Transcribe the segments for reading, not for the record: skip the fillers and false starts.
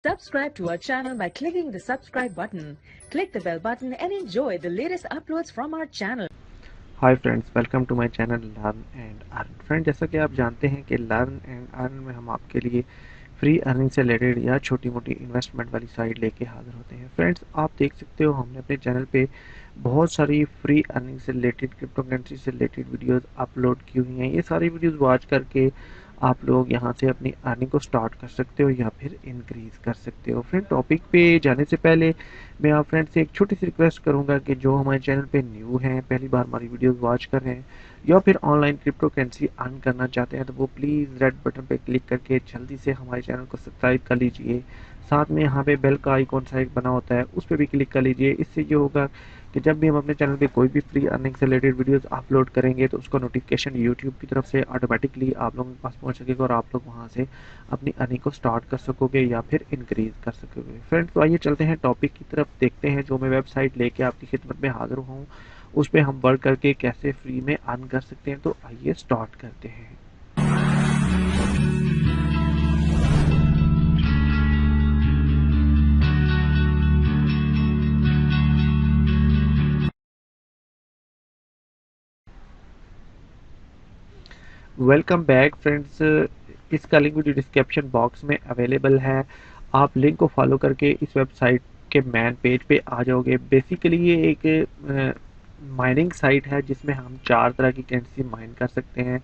Subscribe to our channel by clicking the subscribe button. Click the bell button and enjoy the latest uploads from our channel. Hi friends, welcome to my channel learn and earn. Friend, जैसा कि आप जानते हैं कि learn and earn में हम आपके लिए फ्री अर्निंग से रिलेटेड या छोटी मोटी इन्वेस्टमेंट वाली साइट लेके हाजिर होते हैं। फ्रेंड्स, आप देख सकते हो हमने अपने चैनल पे बहुत सारी फ्री अर्निंग से रिलेटेड, क्रिप्टो करेंसी से रिलेटेड वीडियोस अपलोड की हुई हैं। ये सारी वीडियोस वॉच करके आप लोग यहाँ से अपनी अर्निंग को स्टार्ट कर सकते हो या फिर इंक्रीज कर सकते हो। फ्रेंड, टॉपिक पे जाने से पहले मैं आप फ्रेंड से एक छोटी सी रिक्वेस्ट करूंगा कि जो हमारे चैनल पे न्यू हैं, पहली बार हमारी वीडियोस वॉच कर रहे हैं या फिर ऑनलाइन क्रिप्टो करेंसी अर्न करना चाहते हैं, तो वो प्लीज़ रेड बटन पे क्लिक करके जल्दी से हमारे चैनल को सब्सक्राइब कर लीजिए। साथ में यहाँ पे बेल का आइकॉन सा एक बना होता है, उस पर भी क्लिक कर लीजिए। इससे ये होगा कि जब भी हम अपने चैनल पे कोई भी फ्री अर्निंग से रिलेटेड वीडियोस अपलोड करेंगे तो उसका नोटिफिकेशन यूट्यूब की तरफ से ऑटोमेटिकली आप लोगों के पास पहुंच सकेगा और आप लोग वहां से अपनी अर्निंग को स्टार्ट कर सकोगे या फिर इंक्रीज कर सकोगे। फ्रेंड्स, तो आइए चलते हैं टॉपिक की तरफ, देखते हैं जो मैं वेबसाइट लेके आपकी खिदमत में हाजिर हूँ उस पर हम वर्क करके कैसे फ्री में अर्न कर सकते हैं। तो आइए स्टार्ट करते हैं। Welcome back friends. इसका लिंक वीडियो डिस्क्रिप्शन बॉक्स में अवेलेबल है। आप लिंक को फॉलो करके इस वेबसाइट के मैन पेज पे आ जाओगे। बेसिकली ये एक माइनिंग साइट है जिसमें हम 4 तरह की करेंसी माइन कर सकते हैं।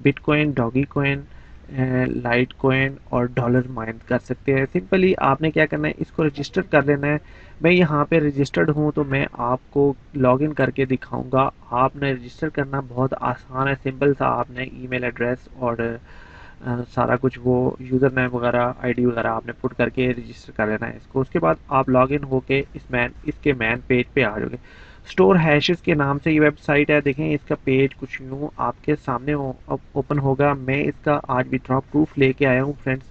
Bitcoin, doggy coin, light coin और डॉलर माइन कर सकते हैं। सिंपली आपने क्या करना है, इसको रजिस्टर कर लेना है। मैं यहाँ पे रजिस्टर्ड हूँ तो मैं आपको लॉगिन करके दिखाऊंगा। आपने रजिस्टर करना बहुत आसान है, सिंपल सा। आपने ईमेल एड्रेस और सारा कुछ वो यूज़र नेम वगैरह, आईडी वगैरह आपने पुट करके रजिस्टर कर लेना है इसको। उसके बाद आप लॉगिन होके इसके मैन पेज पे आ जाओगे। स्टोर हैशेस के नाम से ये वेबसाइट है। देखें, इसका पेज कुछ यूँ आपके सामने ओपन होगा। मैं इसका आज विथड्रॉ प्रूफ लेके आया हूँ फ्रेंड्स।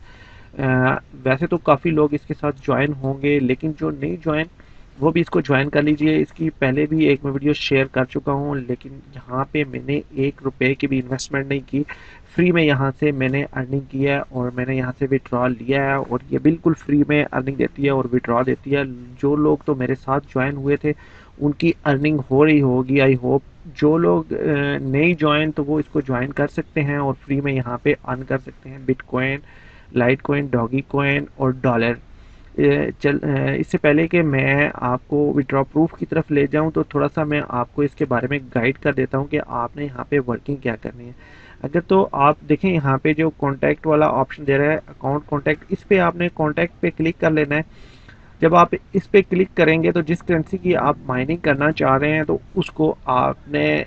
वैसे तो काफ़ी लोग इसके साथ ज्वाइन होंगे, लेकिन जो नहीं ज्वाइन वो भी इसको ज्वाइन कर लीजिए। इसकी पहले भी एक मैं वीडियो शेयर कर चुका हूँ, लेकिन यहाँ पे मैंने 1 रुपए की भी इन्वेस्टमेंट नहीं की। फ्री में यहाँ से मैंने अर्निंग की है और मैंने यहाँ से विड्रॉ लिया है और ये बिल्कुल फ्री में अर्निंग देती है और विड्रॉ देती है। जो लोग तो मेरे साथ ज्वाइन हुए थे उनकी अर्निंग हो रही होगी, आई होप। जो लोग नहीं ज्वाइन तो वो इसको ज्वाइन कर सकते हैं और फ्री में यहाँ पे अर्न कर सकते हैं। Bitcoin, light coin, doggy coin और डॉलर। इससे पहले कि मैं आपको विड्रॉ प्रूफ की तरफ ले जाऊं तो थोड़ा सा मैं आपको इसके बारे में गाइड कर देता हूं कि आपने यहाँ पे वर्किंग क्या करनी है। अगर तो आप देखें, यहाँ पे जो कॉन्टैक्ट वाला ऑप्शन दे रहा है, अकाउंट कॉन्टैक्ट, इस पे आपने कॉन्टैक्ट पे क्लिक कर लेना है। जब आप इस पे क्लिक करेंगे तो जिस करेंसी की आप माइनिंग करना चाह रहे हैं तो उसको आपने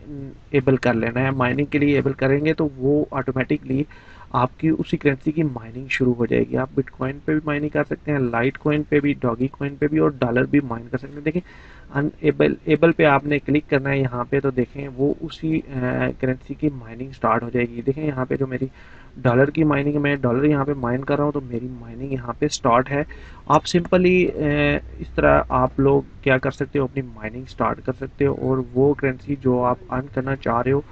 एबल कर लेना है। माइनिंग के लिए एबल करेंगे तो वो ऑटोमेटिकली आपकी उसी करेंसी की माइनिंग शुरू हो जाएगी। आप बिटकॉइन पे भी माइनिंग कर सकते हैं, लाइट कॉइन पे भी, डॉगी कॉइन पे भी और डॉलर भी माइन कर सकते हैं। देखिए, अनएबल एबल पे आपने क्लिक करना है यहाँ पे, तो देखें वो उसी करेंसी की माइनिंग स्टार्ट हो जाएगी। देखें यहाँ पे जो मेरी डॉलर की माइनिंग, मैं डॉलर यहाँ पे माइन कर रहा हूँ तो मेरी माइनिंग यहाँ पे स्टार्ट है। आप सिंपली इस तरह आप लोग क्या कर सकते हो, अपनी माइनिंग स्टार्ट कर सकते हो और वो करेंसी जो आप अर्न करना चाह रहे हो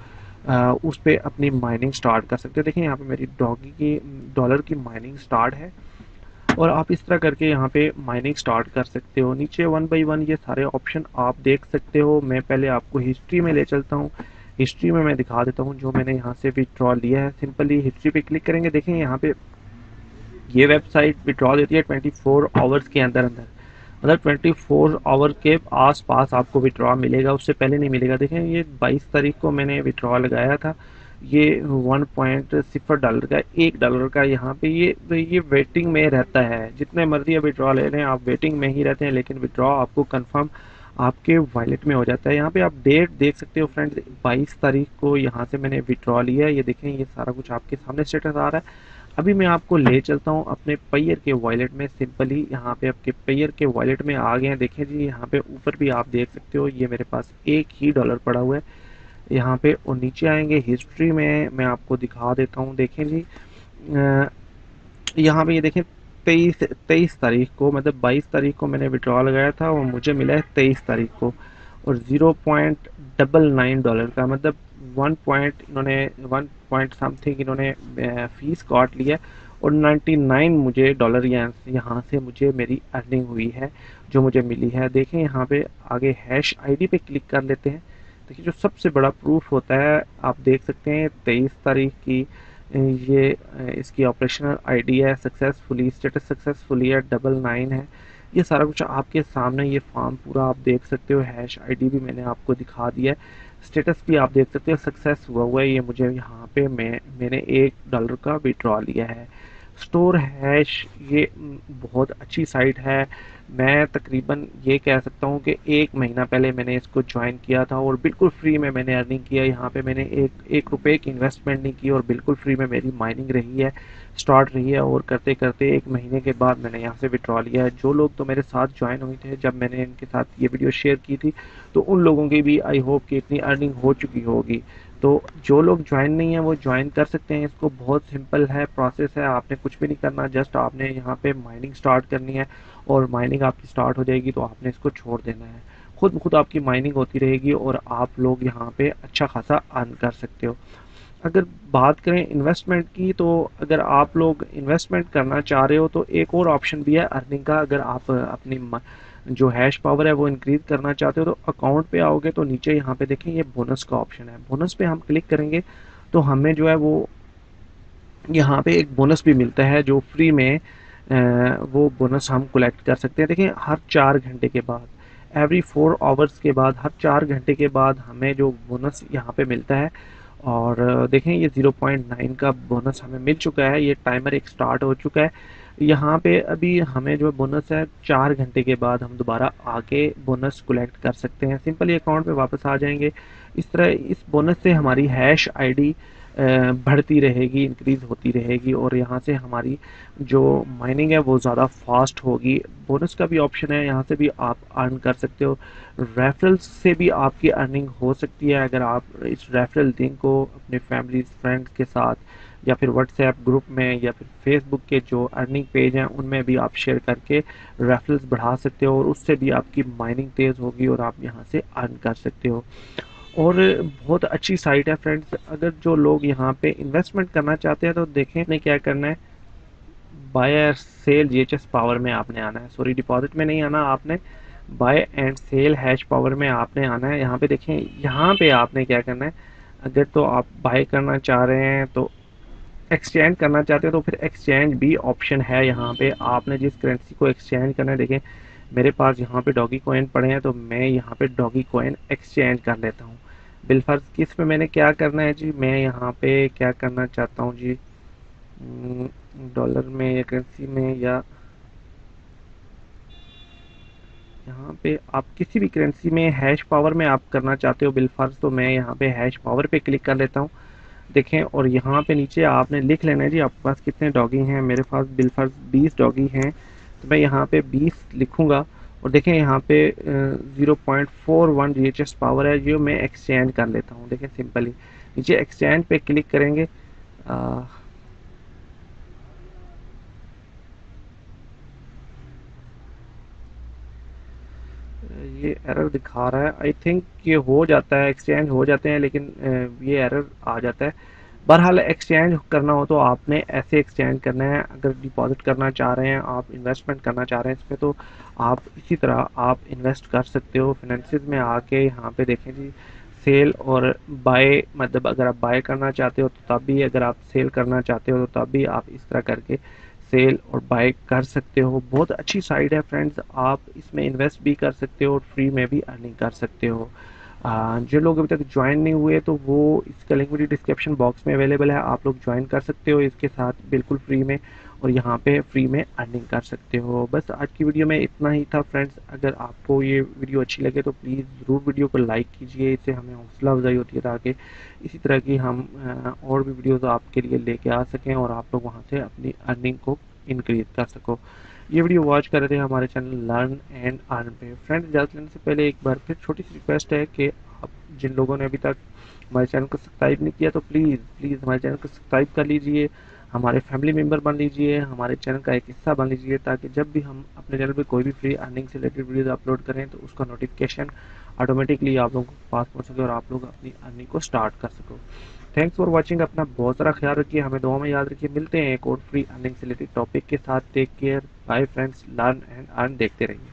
उस पे अपनी माइनिंग स्टार्ट कर सकते हो। देखिए यहाँ पे मेरी डॉलर की माइनिंग स्टार्ट है और आप इस तरह करके यहाँ पे माइनिंग स्टार्ट कर सकते हो। नीचे 1 बाई 1 ये सारे ऑप्शन आप देख सकते हो। मैं पहले आपको हिस्ट्री में ले चलता हूँ। हिस्ट्री में मैं दिखा देता हूँ जो मैंने यहाँ से विड्रॉ लिया है। सिंपली हिस्ट्री पे क्लिक करेंगे। देखें यहाँ पे ये वेबसाइट विड्रॉ देती है 24 आवर्स के अंदर अंदर, मतलब 24 आवर के आसपास आपको विड्रॉ मिलेगा, उससे पहले नहीं मिलेगा। देखें, ये 22 तारीख को मैंने विड्रॉ लगाया था। ये $1.0 का, $1 का यहाँ पे ये वेटिंग में रहता है। जितने मर्जी आप विड्रॉ ले लें, आप वेटिंग में ही रहते हैं, लेकिन विड्रॉ आपको कंफर्म आपके वॉलेट में हो जाता है। यहाँ पे आप डेट देख सकते हो फ्रेंड्स, 22 तारीख को यहाँ से मैंने विड्रॉ लिया है। ये देखें, ये सारा कुछ आपके सामने स्टेटस आ रहा है। अभी मैं आपको ले चलता हूँ अपने पेयर के वॉलेट में। सिंपली यहाँ पे आपके पेयर के वॉलेट में आ गए हैं। देखें जी, यहाँ पे ऊपर भी आप देख सकते हो ये मेरे पास $1 ही पड़ा हुआ है यहाँ पे। और नीचे आएंगे हिस्ट्री में, मैं आपको दिखा देता हूँ। देखें जी, यहाँ पे ये देखें, तेईस तारीख को, मतलब 22 तारीख को मैंने विड्रॉ लगाया था और मुझे मिला है 23 तारीख को। और $0.99 का, मतलब 1 पॉइंट इन्होंने 1 पॉइंट समथिंग इन्होंने फीस काट लिया और 99 मुझे डॉलर यहाँ से मुझे मेरी अर्निंग हुई है जो मुझे मिली है। देखें यहाँ पे आगे हैश आईडी पे क्लिक कर लेते हैं। देखिए जो सबसे बड़ा प्रूफ होता है आप देख सकते हैं 23 तारीख की ये इसकी ऑपरेशनल आईडी है, सक्सेसफुली स्टेटस सक्सेसफुली है, 99 है। ये सारा कुछ आपके सामने ये फॉर्म पूरा आप देख सकते हो। हैश आईडी भी मैंने आपको दिखा दिया है, स्टेटस भी आप देख सकते हो, सक्सेस हुआ है। ये मुझे यहाँ पे मैंने $1 का विड्रॉ लिया है। स्टोर हैश ये बहुत अच्छी साइट है। मैं तकरीबन ये कह सकता हूँ कि 1 महीना पहले मैंने इसको ज्वाइन किया था और बिल्कुल फ्री में मैंने अर्निंग किया। यहाँ पे मैंने एक रुपए की इन्वेस्टमेंट नहीं की और बिल्कुल फ्री में मेरी माइनिंग रही है, स्टार्ट रही है। और करते करते 1 महीने के बाद मैंने यहाँ से विड्रॉ लिया है। जो लोग तो मेरे साथ ज्वाइन हुए थे जब मैंने इनके साथ ये वीडियो शेयर की थी, तो उन लोगों की भी आई होप कि इतनी अर्निंग हो चुकी होगी। तो जो लोग ज्वाइन नहीं है वो ज्वाइन कर सकते हैं। इसको बहुत सिंपल है, प्रोसेस है, आपने कुछ भी नहीं करना, जस्ट आपने यहाँ पे माइनिंग स्टार्ट करनी है और माइनिंग आपकी स्टार्ट हो जाएगी तो आपने इसको छोड़ देना है। खुद ब खुद आपकी माइनिंग होती रहेगी और आप लोग यहाँ पे अच्छा खासा अर्न कर सकते हो। अगर बात करें इन्वेस्टमेंट की, तो अगर आप लोग इन्वेस्टमेंट करना चाह रहे हो तो एक और ऑप्शन भी है अर्निंग का। अगर आप अपनी जो हैश पावर है वो इंक्रीज करना चाहते हो तो अकाउंट पे आओगे तो नीचे यहाँ पे देखें ये बोनस का ऑप्शन है। बोनस पे हम क्लिक करेंगे तो हमें जो है वो यहाँ पे एक बोनस भी मिलता है जो फ्री में वो बोनस हम कलेक्ट कर सकते हैं। देखिए हर 4 घंटे के बाद, एवरी 4 आवर्स के बाद, हर 4 घंटे के बाद हमें जो बोनस यहाँ पे मिलता है। और देखें ये 0.9 का बोनस हमें मिल चुका है। ये टाइमर एक स्टार्ट हो चुका है। यहाँ पे अभी हमें जो बोनस है 4 घंटे के बाद हम दोबारा आके बोनस कलेक्ट कर सकते हैं। सिंपली अकाउंट पे वापस आ जाएंगे। इस तरह इस बोनस से हमारी हैश आईडी बढ़ती रहेगी, इंक्रीज होती रहेगी और यहाँ से हमारी जो माइनिंग है वो ज़्यादा फास्ट होगी। बोनस का भी ऑप्शन है, यहाँ से भी आप अर्न कर सकते हो। रेफरल्स से भी आपकी अर्निंग हो सकती है। अगर आप इस रेफरल लिंक को अपने फैमिली फ्रेंड्स के साथ या फिर व्हाट्सएप ग्रुप में या फिर फेसबुक के जो अर्निंग पेज हैं उनमें भी आप शेयर करके रेफरल्स बढ़ा सकते हो और उससे भी आपकी माइनिंग तेज़ होगी और आप यहाँ से अर्न कर सकते हो। और बहुत अच्छी साइट है फ्रेंड्स। अगर जो लोग यहाँ पे इन्वेस्टमेंट करना चाहते हैं तो देखें आपने क्या करना है, बाय सेल जीएचएस पावर में आपने आना है। सॉरी, डिपॉजिट में नहीं आना, आपने buy and sell hash power में आपने आना है। यहाँ पे देखें, यहाँ पे आपने क्या करना है, अगर तो आप बाय करना चाह रहे हैं तो एक्सचेंज करना चाहते हो तो फिर एक्सचेंज भी ऑप्शन है। यहाँ पे आपने जिस करेंसी को एक्सचेंज करना है, देखें मेरे पास यहाँ पे डॉगी कॉइन पड़े हैं तो मैं यहाँ पे डॉगी कॉइन एक्सचेंज कर लेता हूँ। बिलफर्ज किस पे मैंने क्या करना है जी, मैं यहाँ पे क्या करना चाहता हूँ जी, डॉलर में या करेंसी में, या यहाँ पे आप किसी भी करेंसी में हैश पावर में आप करना चाहते हो बिलफर्ज, तो मैं यहाँ पे हैश पावर पे क्लिक कर लेता हूँ। देखें और यहाँ पे नीचे आपने लिख लेना है जी आपके पास कितने डॉगी हैं। मेरे पास बिलफर्ज 20 डॉगी हैं तो मैं यहाँ पे 20 लिखूंगा और देखें यहाँ पे 0.41 जीएचएस पावर है जो मैं एक्सचेंज कर लेता हूँ। देखें सिंपली नीचे एक्सचेंज पे क्लिक करेंगे। ये एरर दिखा रहा है, आई थिंक ये हो जाता है, एक्सचेंज हो जाते हैं लेकिन ये एरर आ जाता है। बहरहाल एक्सचेंज करना हो तो आपने ऐसे एक्सचेंज करना है। अगर डिपॉजिट करना चाह रहे हैं, आप इन्वेस्टमेंट करना चाह रहे हैं इसमें, तो आप इसी तरह आप इन्वेस्ट कर सकते हो। फाइनेंसिस में आके यहाँ पे देखें जी, सेल और बाय, मतलब अगर आप बाय करना चाहते हो तो तब भी, अगर आप सेल करना चाहते हो तो तब भी आप इस तरह करके सेल और बाय कर सकते हो। बहुत अच्छी साइट है फ्रेंड्स, आप इसमें इन्वेस्ट भी कर सकते हो और फ्री में भी अर्निंग कर सकते हो। जो लोग अभी तक ज्वाइन नहीं हुए तो वो इसका लिंक वीडियो डिस्क्रिप्शन बॉक्स में अवेलेबल है, आप लोग ज्वाइन कर सकते हो इसके साथ बिल्कुल फ्री में और यहाँ पे फ्री में अर्निंग कर सकते हो। बस आज की वीडियो में इतना ही था फ्रेंड्स। अगर आपको ये वीडियो अच्छी लगे तो प्लीज़ ज़रूर वीडियो को लाइक कीजिए, इससे हमें हौसला अफजाई होती है ताकि इसी तरह की हम और भी वीडियोज़ आपके लिए लेके आ सकें और आप लोग वहाँ से अपनी अर्निंग को इंक्रीज कर सको। ये वीडियो वॉच कर रहे थे हमारे चैनल लर्न एंड अर्न पे। फ्रेंड्स इजाज़त लेने से पहले एक बार फिर छोटी सी रिक्वेस्ट है कि आप जिन लोगों ने अभी तक हमारे चैनल को सब्सक्राइब नहीं किया तो प्लीज़ हमारे चैनल को सब्सक्राइब कर लीजिए, हमारे फैमिली मेम्बर बन लीजिए, हमारे चैनल का एक हिस्सा बन लीजिए, ताकि जब भी हम अपने चैनल पे कोई भी फ्री अर्निंग से रिलेटेड वीडियोस अपलोड करें तो उसका नोटिफिकेशन ऑटोमेटिकली आप लोगों के पास पहुँच सके और आप लोग अपनी अर्निंग को स्टार्ट कर सको। Thanks for watching. अपना बहुत सारा ख्याल रखिए, हमें दुआ में याद रखिए। मिलते हैं एक और फ्री अर्निंग से रिलेटेड टॉपिक के साथ। Take care, bye friends, learn and earn देखते रहिए।